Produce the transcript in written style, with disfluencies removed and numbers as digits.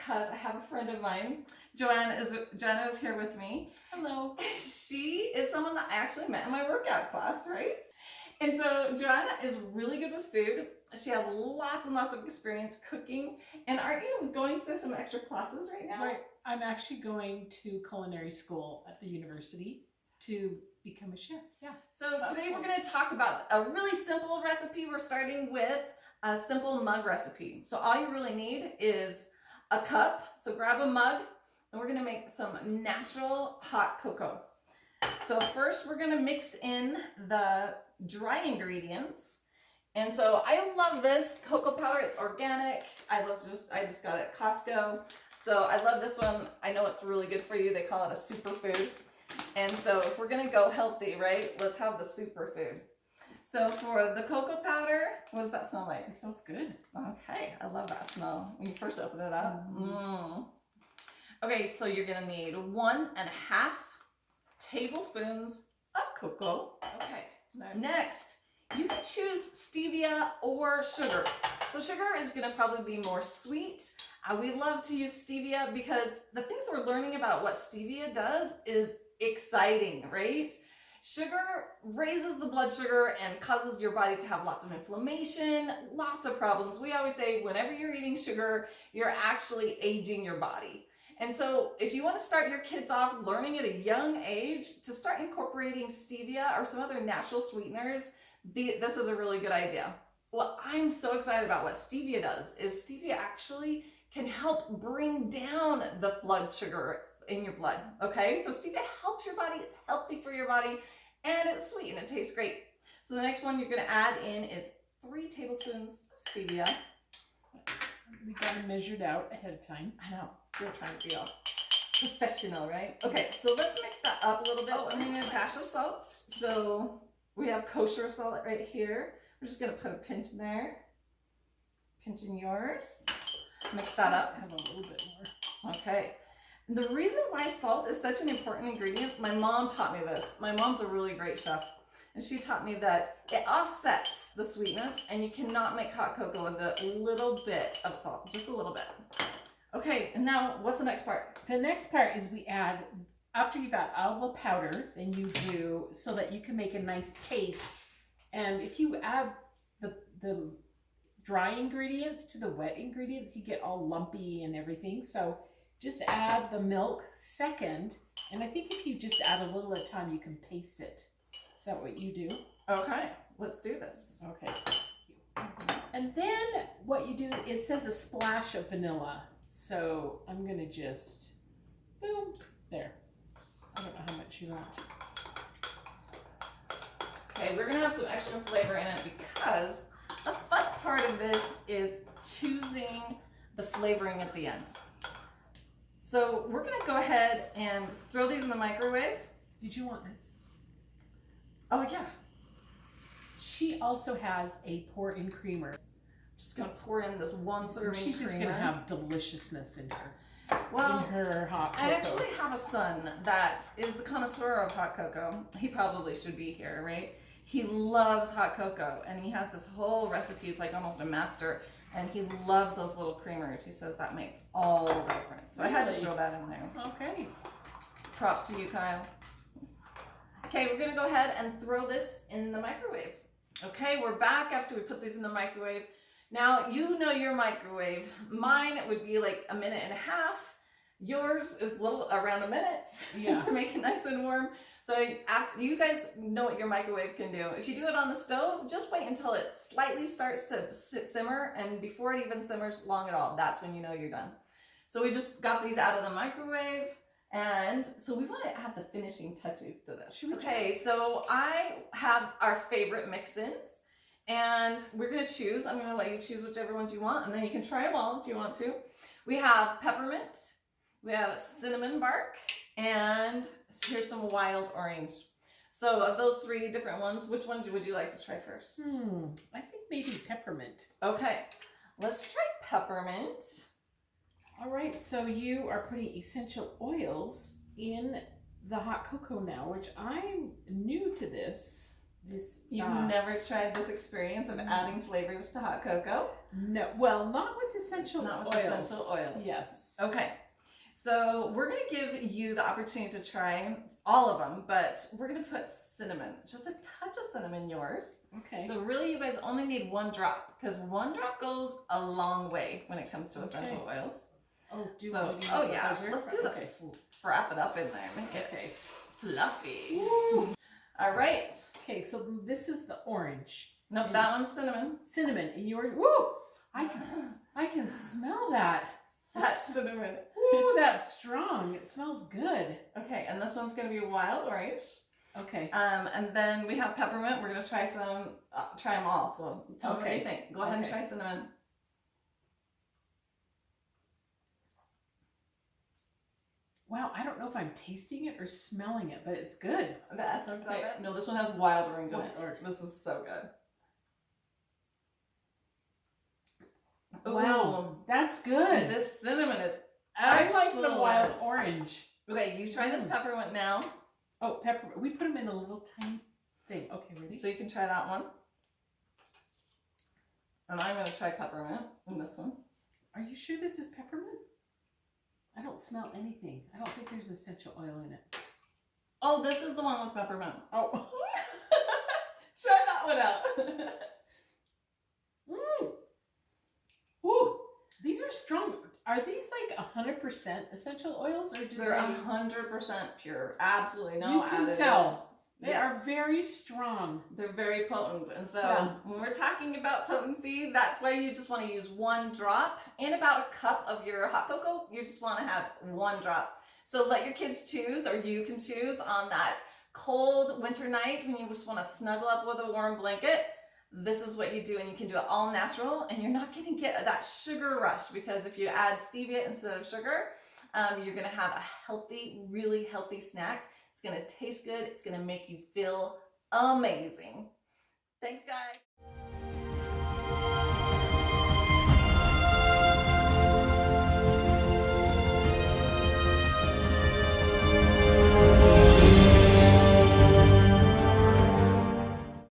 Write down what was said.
because I have a friend of mine. Joanna is here with me. Hello. She is someone that I actually met in my workout class, right? And so Joanna is really good with food. She has lots and lots of experience cooking. And aren't you going to some extra classes right now? Right. I'm actually going to culinary school at the university to become a chef. Yeah. So today we're going to talk about a really simple recipe. We're starting with a simple mug recipe. So all you really need is a cup. So grab a mug and we're going to make some natural hot cocoa. So first we're going to mix in the dry ingredients. And so I love this cocoa powder. It's organic. I just got it at Costco. So I love this one. I know it's really good for you. They call it a superfood. And so if we're gonna go healthy, right, let's have the superfood. So for the cocoa powder, what does that smell like? It smells good. Okay, I love that smell when you first open it up. Okay, so you're gonna need 1.5 tablespoons of cocoa. Okay, next, you can choose stevia or sugar. So sugar is gonna probably be more sweet. We love to use stevia because the things we're learning about what stevia does is exciting, right? Sugar raises the blood sugar and causes your body to have lots of inflammation, lots of problems. We always say whenever you're eating sugar, you're actually aging your body. And so if you want to start your kids off learning at a young age to start incorporating stevia or some other natural sweeteners, this is a really good idea. What I'm so excited about what stevia does is stevia actually can help bring down the blood sugar in your blood, okay? So stevia helps your body, it's healthy for your body, and it's sweet and it tastes great. So the next one you're gonna add in is 3 tablespoons of stevia. We got it measured out ahead of time. I know, you're trying to be all professional, right? Okay, so let's mix that up a little bit. I'm gonna a dash of salt. So we have kosher salt right here. We're just gonna put a pinch in there. Pinch in yours. Mix that up. Have a little bit more. Okay. The reason why salt is such an important ingredient, my mom taught me this. My mom's a really great chef. And she taught me that it offsets the sweetness and you cannot make hot cocoa with a little bit of salt, just a little bit. Okay, and now what's the next part? The next part is we add, after you've added all the powder, then you do, so that you can make a nice paste. And if you add the dry ingredients to the wet ingredients, you get all lumpy and everything. So just add the milk second, and I think if you just add a little at a time, you can paste it. Is that what you do? Okay, let's do this. Okay. And then what you do, it says a splash of vanilla. So I'm gonna just, boom, there. I don't know how much you want. Okay, we're gonna have some extra flavor in it because the fun part of this is choosing the flavoring at the end. So we're gonna go ahead and throw these in the microwave. Did you want this? Oh yeah. She also has a pour-in creamer. Just gonna pour in this one serving She's just creamer. gonna have deliciousness in her. Well, in her hot cocoa. I actually have a son that is the connoisseur of hot cocoa. He probably should be here, right? He loves hot cocoa and he has this whole recipe. He's like almost a master. And he loves those little creamers. He says that makes all the difference. So I had to throw that in there. Okay. Props to you, Kyle. Okay, we're gonna go ahead and throw this in the microwave. Okay, we're back after we put these in the microwave. Now, you know your microwave. Mine would be like 1.5 minutes. Yours is around a minute to make it nice and warm. So you guys know what your microwave can do. If you do it on the stove, just wait until it slightly starts to simmer, and before it even simmers long at all, that's when you know you're done. So we just got these out of the microwave, and so we want to add the finishing touches to this. Okay, so I have our favorite mix-ins, and we're gonna choose. I'm gonna let you choose whichever ones you want, and then you can try them all if you want to. We have peppermint, we have cinnamon bark, and here's some wild orange. So of those 3 different ones, which one would you like to try first? I think maybe peppermint. Okay, let's try peppermint. All right, so you are putting essential oils in the hot cocoa now, which I'm new to this. You've never tried this experience of adding flavors to hot cocoa? No, well, not with essential Not with oils. essential oils. Yes. Okay. So we're going to give you the opportunity to try all of them, but we're going to put cinnamon, just a touch of cinnamon in yours. Okay. So really you guys only need 1 drop because 1 drop goes a long way when it comes to essential oils. Oh, do you so, want me to use oh the yeah, buzzer? let's do the wrap it up in there. Make it fluffy. Woo. All right. Okay, so this is the orange. Nope, that one's cinnamon. Cinnamon, and yours. Woo! I can smell that. That's cinnamon. Ooh, that's strong. It smells good. Okay, and this one's going to be wild orange. Okay. And then we have peppermint. We're going to try some, try them all. So tell me what you think. Go ahead and try cinnamon. Wow, I don't know if I'm tasting it or smelling it, but it's good. The essence of it? No, this one has wild orange in it. This is so good. Wow, that's good. This cinnamon is excellent. I like the wild orange. Okay, you try this peppermint now. Oh, peppermint. We put them in a little tiny thing. Okay, ready? So you can try that one. And I'm going to try peppermint in this one. Are you sure this is peppermint? I don't smell anything. I don't think there's essential oil in it. Oh, this is the one with peppermint. Oh. Try that one out. Ooh, these are strong. Are these like 100% essential oils, or do they're 100% pure? Absolutely no additives. You can tell. They are very strong. They're very potent. And so when we're talking about potency, that's why you just want to use 1 drop in about a cup of your hot cocoa. You just want to have 1 drop. So let your kids choose, or you can choose on that cold winter night when you just want to snuggle up with a warm blanket. This is what you do, and you can do it all natural, and you're not going to get that sugar rush, because if you add stevia instead of sugar, you're going to have a healthy, really healthy snack. It's going to taste good. It's going to make you feel amazing. Thanks, guys.